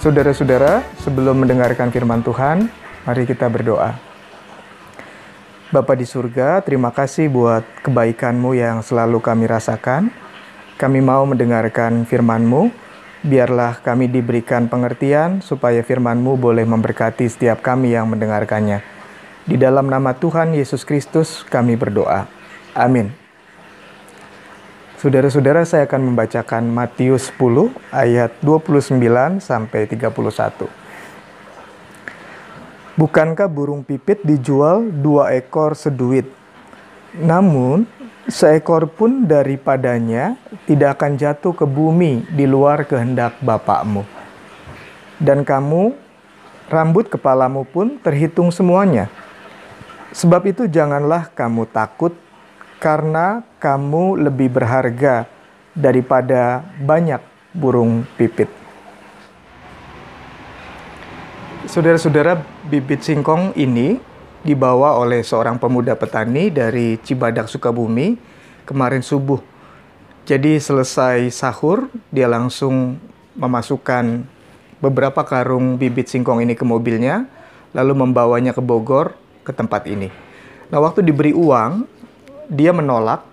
Saudara-saudara, sebelum mendengarkan firman Tuhan, mari kita berdoa. Bapa di surga, terima kasih buat kebaikan-Mu yang selalu kami rasakan. Kami mau mendengarkan firman-Mu, biarlah kami diberikan pengertian supaya firman-Mu boleh memberkati setiap kami yang mendengarkannya. Di dalam nama Tuhan Yesus Kristus kami berdoa. Amin. Saudara-saudara, saya akan membacakan Matius 10 ayat 29 sampai 31. Bukankah burung pipit dijual 2 ekor seduit? Namun, seekor pun daripadanya tidak akan jatuh ke bumi di luar kehendak Bapakmu. Dan kamu, rambut kepalamu pun terhitung semuanya. Sebab itu janganlah kamu takut, karena kamu lebih berharga daripada banyak burung pipit. Saudara-saudara, bibit singkong ini dibawa oleh seorang pemuda petani dari Cibadak, Sukabumi kemarin subuh. Jadi selesai sahur, dia langsung memasukkan beberapa karung bibit singkong ini ke mobilnya, lalu membawanya ke Bogor, ke tempat ini. Nah, waktu diberi uang, dia menolak,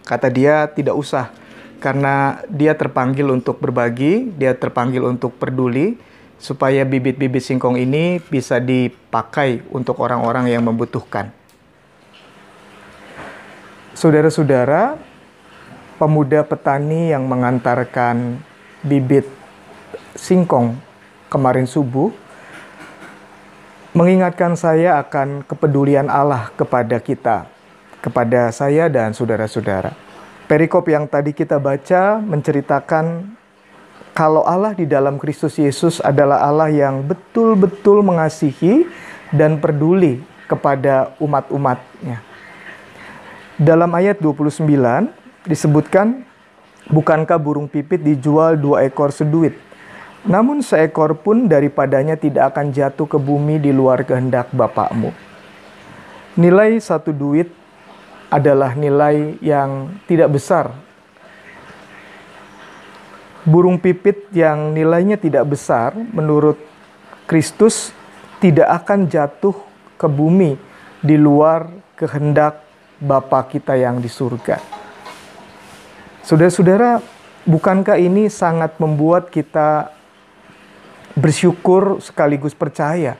kata dia tidak usah, karena dia terpanggil untuk berbagi, dia terpanggil untuk peduli, supaya bibit-bibit singkong ini bisa dipakai untuk orang-orang yang membutuhkan. Saudara-saudara, pemuda petani yang mengantarkan bibit singkong kemarin subuh, mengingatkan saya akan kepedulian Allah kepada kita, kepada saya dan saudara-saudara. Perikop yang tadi kita baca menceritakan kalau Allah di dalam Kristus Yesus adalah Allah yang betul-betul mengasihi dan peduli kepada umat-umatnya. Dalam ayat 29 disebutkan, bukankah burung pipit dijual 2 ekor seduit? Namun seekor pun daripadanya tidak akan jatuh ke bumi di luar kehendak Bapakmu. Nilai 1 duit adalah nilai yang tidak besar. Burung pipit yang nilainya tidak besar, menurut Kristus, tidak akan jatuh ke bumi di luar kehendak Bapa kita yang di surga. Saudara-saudara, bukankah ini sangat membuat kita bersyukur sekaligus percaya?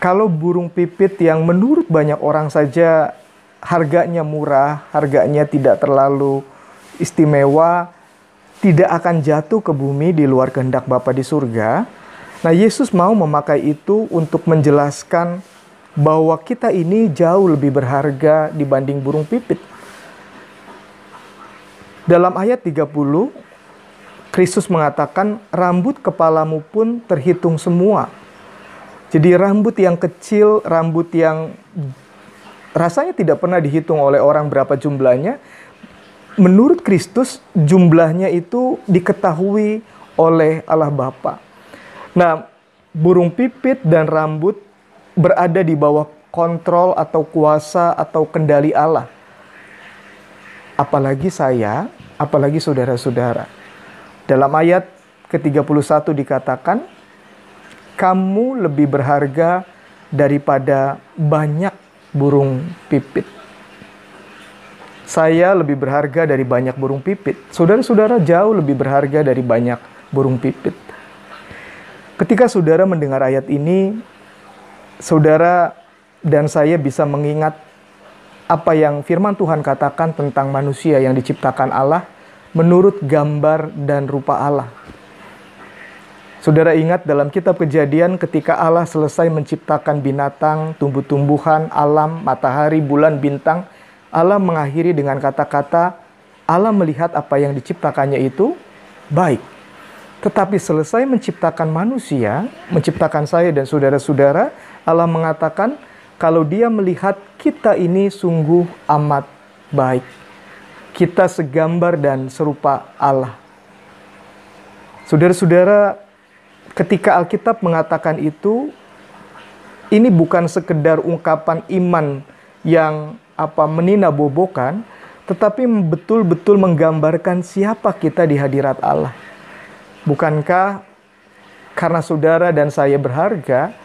Kalau burung pipit yang menurut banyak orang saja harganya murah, harganya tidak terlalu istimewa, tidak akan jatuh ke bumi di luar kehendak Bapa di surga. Nah, Yesus mau memakai itu untuk menjelaskan bahwa kita ini jauh lebih berharga dibanding burung pipit. Dalam ayat 30, Kristus mengatakan, rambut kepalamu pun terhitung semua. Jadi rambut yang kecil, rambut yang rasanya tidak pernah dihitung oleh orang berapa jumlahnya. Menurut Kristus, jumlahnya itu diketahui oleh Allah Bapa. Nah, burung pipit dan rambut berada di bawah kontrol atau kuasa atau kendali Allah. Apalagi saya, apalagi saudara-saudara. Dalam ayat ke-31 dikatakan, kamu lebih berharga daripada banyak burung pipit. Saya lebih berharga dari banyak burung pipit. Saudara-saudara jauh lebih berharga dari banyak burung pipit. Ketika saudara mendengar ayat ini, saudara dan saya bisa mengingat apa yang firman Tuhan katakan tentang manusia yang diciptakan Allah menurut gambar dan rupa Allah. Saudara ingat dalam kitab Kejadian ketika Allah selesai menciptakan binatang, tumbuh-tumbuhan, alam, matahari, bulan, bintang, Allah mengakhiri dengan kata-kata, Allah melihat apa yang diciptakannya itu baik. Tetapi selesai menciptakan manusia, menciptakan saya dan saudara-saudara, Allah mengatakan kalau Dia melihat kita ini sungguh amat baik. Kita segambar dan serupa Allah. Saudara-saudara, ketika Alkitab mengatakan itu, ini bukan sekedar ungkapan iman yang meninabobokan, tetapi betul-betul menggambarkan siapa kita di hadirat Allah. Bukankah karena saudara dan saya berharga,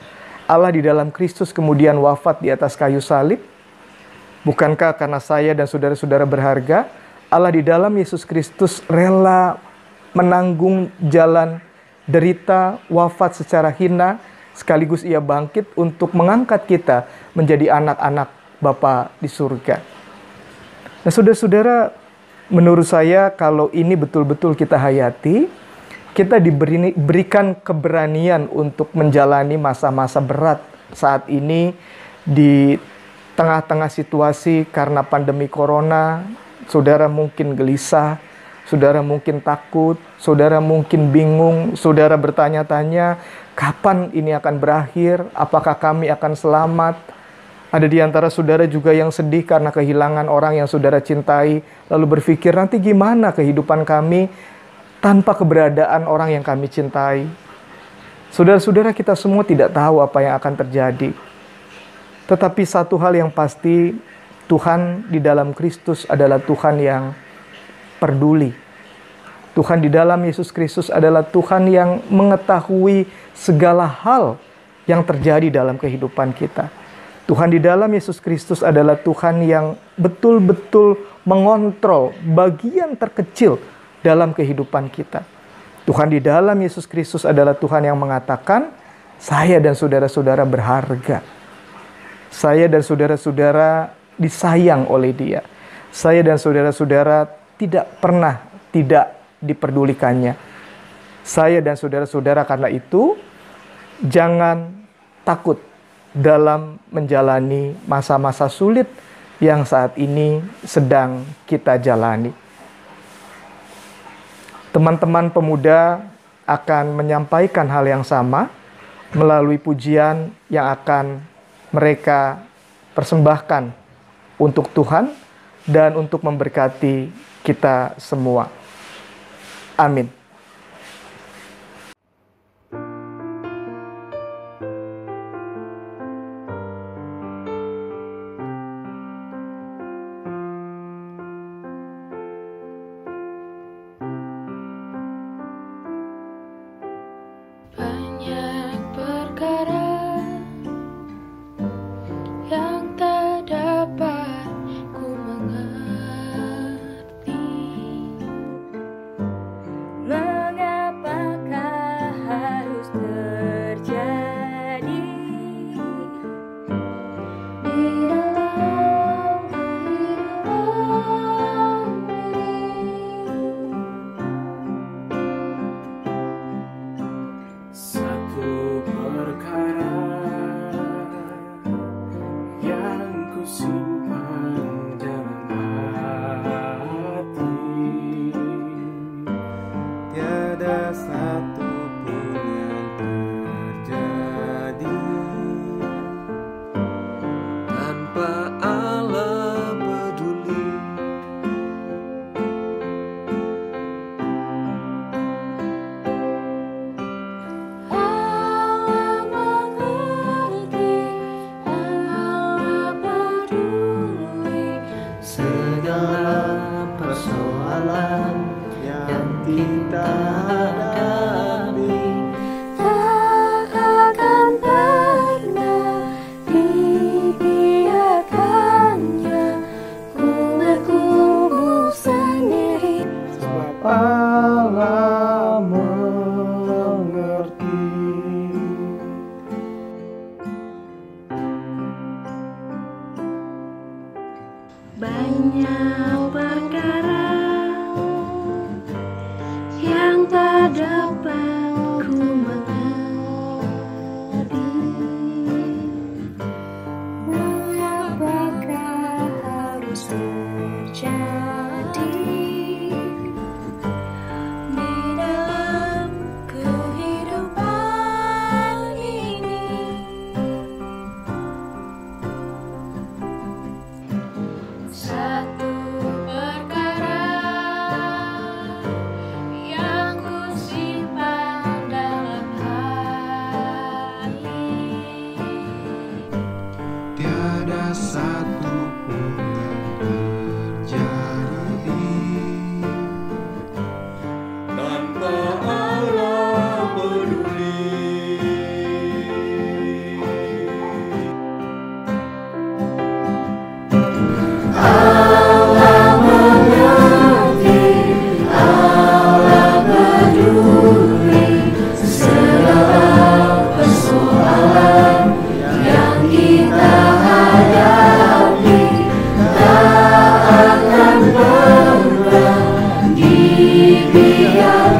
Allah di dalam Kristus kemudian wafat di atas kayu salib? Bukankah karena saya dan saudara-saudara berharga, Allah di dalam Yesus Kristus rela menanggung jalan derita, wafat secara hina, sekaligus ia bangkit untuk mengangkat kita menjadi anak-anak Bapa di surga. Nah, saudara-saudara, menurut saya kalau ini betul-betul kita hayati, kita diberikan keberanian untuk menjalani masa-masa berat saat ini di tengah-tengah situasi karena pandemi corona. Saudara mungkin gelisah, saudara mungkin takut, saudara mungkin bingung, saudara bertanya-tanya, kapan ini akan berakhir? Apakah kami akan selamat? Ada di antara saudara juga yang sedih karena kehilangan orang yang saudara cintai, lalu berpikir nanti gimana kehidupan kami tanpa keberadaan orang yang kami cintai. Saudara-saudara, kita semua tidak tahu apa yang akan terjadi. Tetapi satu hal yang pasti, Tuhan di dalam Kristus adalah Tuhan yang peduli. Tuhan di dalam Yesus Kristus adalah Tuhan yang mengetahui segala hal yang terjadi dalam kehidupan kita. Tuhan di dalam Yesus Kristus adalah Tuhan yang betul-betul mengontrol bagian terkecil dalam kehidupan kita. Tuhan di dalam Yesus Kristus adalah Tuhan yang mengatakan, saya dan saudara-saudara berharga. Saya dan saudara-saudara disayang oleh Dia. Saya dan saudara-saudara tidak pernah tidak diperdulikannya. Saya dan saudara-saudara karena itu, jangan takut dalam menjalani masa-masa sulit yang saat ini sedang kita jalani. Teman-teman pemuda akan menyampaikan hal yang sama melalui pujian yang akan mereka persembahkan untuk Tuhan dan untuk memberkati kita semua. Amin. Banyak perkara yang tak dapat ku mengerti. Mengapakah harus terjadi di dalam kehidupan ini? Satu perkara yang ku simpan biar